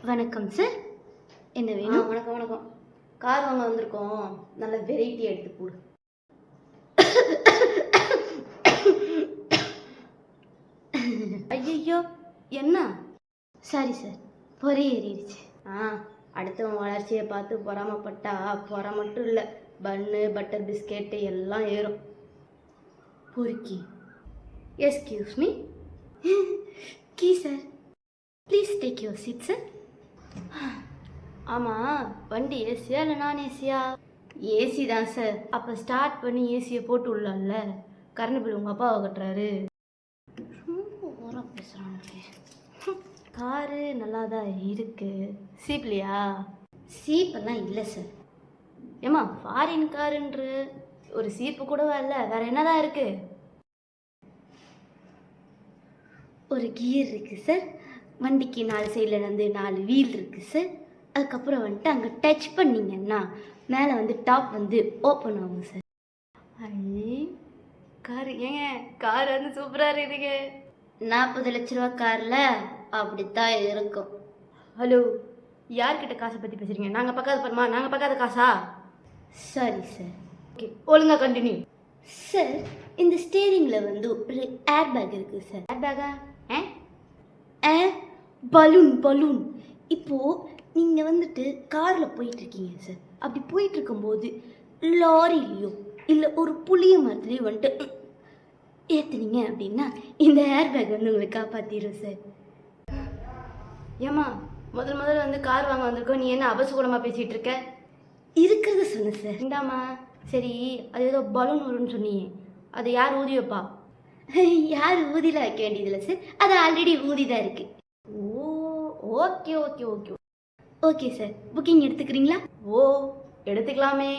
வணக்கம் சார், என்ன வேணும்? வணக்கம் வணக்கம். கார் வாங்க வந்திருக்கோம், நல்ல வெரைட்டி எடுத்து போடு. ஐயோ, என்ன? சாரி சார், பொறி ஏறிடுச்சு. அடுத்தவன் வளர்ச்சியை பார்த்து பொறாமப்பட்டா பொற மட்டும் இல்லை, பன்னு பட்டர் பிஸ்கெட்டு எல்லாம் ஏறும். பொறுக்கி. Excuse me. கீ sir, please take your seat sir. ஆமாம், வண்டி ஏசியா இல்லை நான் ஏசியா? ஏசி தான் சார். அப்போ ஸ்டார்ட் பண்ணி ஏசியை போட்டு விடலாம்ல, கரண்ட் பில் உங்கள் அப்பாவை கட்டுறாரு. ரொம்ப ஓரம் பேசுகிறாங்க. காரு நல்லா தான் இருக்கு, சீப்லையா? சீப்பெல்லாம் இல்லை சார். ஏம்மா, ஃபாரின் காருன்ற ஒரு சீப்பு கூடவா இல்லை, வேற என்னதான் இருக்கு? ஒரு கியர் இருக்குது சார், வண்டிக்கு 4 சைடில் வந்து 4 வீல் இருக்குது சார். அதுக்கப்புறம் வந்துட்டு அங்கே டச் பண்ணிங்கன்னா மேலே வந்து டாப் வந்து ஓப்பன் ஆகும் சார். ஐ, காரு ஏங்க, கார் வந்து சூப்பராக இருக்குங்க. 40 லட்ச ரூபா காரில் அப்படித்தான் இருக்கும். ஹலோ, யார்கிட்ட காசை பற்றி பேசுகிறீங்க? நாங்கள் பார்க்காத பரமா, நாங்கள் பார்க்காத காசா? Sorry sir. ஓகே, ஒழுங்கா கண்டினியூ. சார், இந்த ஸ்டேரிங்கில் வந்து ஒரு ஏர் பேக் இருக்குது சார். ஏர் பேக்கா? பலூன். இப்போது நீங்கள் வந்துட்டு காரில் போயிட்டுருக்கீங்க சார். அப்படி போயிட்டுருக்கும்போது லாரிலையோ இல்லை ஒரு புளிய மரத்துலேயோ வந்துட்டு ஏற்றுனீங்க அப்படின்னா இந்த ஏர் பேக் வந்து உங்களை காப்பாற்றிடும் சார். ஏம்மா, முதல்ல வந்து கார் வாங்க வந்திருக்கோம், நீ என்ன அபசகுணமாக பேசிகிட்டு இருக்க? இருக்கிறத சொன்னேன் சார். இந்தாம்மா. சரி, அது ஏதோ பலூன் வரும்னு சொன்னீங்க, அது யார் ஊதி வைப்பா? யார் ஊதியில் வைக்க வேண்டியதில்லை சார், அது ஆல்ரெடி ஊதி தான் இருக்குது. Okay okay okay okay sir, booking எடுத்துக்கிறீங்களா? ஓ, எடுத்துக்கலாமே.